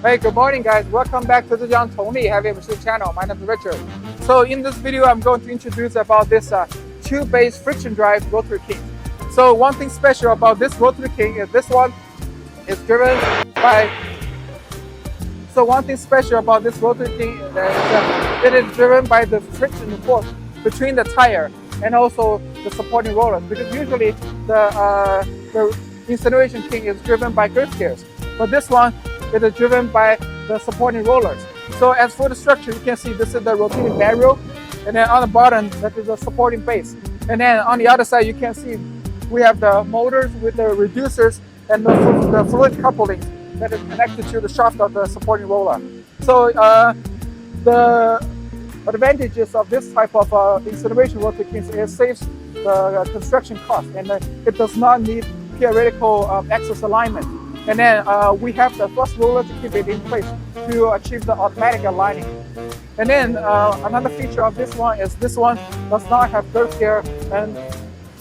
Hey, good morning guys. Welcome back to the Zhejiang Tongli Heavy Machine channel. My name is Richard. So in this video, I'm going to introduce about this tube-based friction drive rotary kiln. So one thing special about this rotary kiln is this one is driven by. So one thing special about this rotary kiln is that it is driven by the friction force between the tire and also the supporting rollers. Because usually the incineration kiln is driven by girth gears, but this one it is driven by the supporting rollers. So as for the structure, you can see this is the rotating barrel, and then on the bottom that is the supporting base. And then on the other side, you can see we have the motors with the reducers and the fluid coupling that is connected to the shaft of the supporting roller. So the advantages of this type of incineration rotary kiln is it saves the construction cost, and it does not need theoretical axis alignment. And then we have the thrust roller to keep it in place to achieve the automatic aligning. And then another feature of this one is this one does not have girth gear, and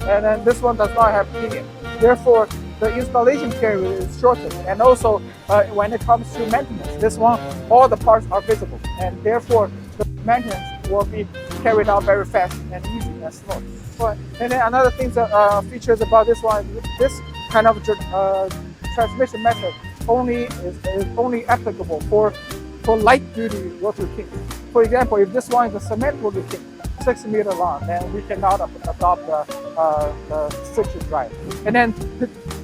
then this one does not have pinion. Therefore, the installation period is shortened. And also, when it comes to maintenance, this one, all the parts are visible, and therefore the maintenance will be carried out very fast and easy and smooth. And then another thing that features about this one, this kind of transmission method is only applicable for light duty rotary kilns. For example, if this one is a cement rotary kiln, 6 meters long, then we cannot adopt the friction drive. And then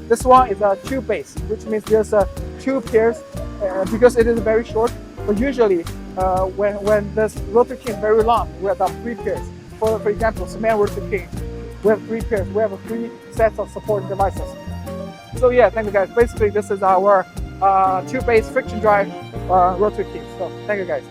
this one is a tube base, which means there's two pairs because it is very short. But usually, when this rotary kiln is very long, we adopt 3 pairs. For example, cement rotary kiln, we have 3 pairs. We have 3 sets of supporting devices. So yeah, thank you guys. Basically, this is our tube-based friction drive rotary kiln. So thank you guys.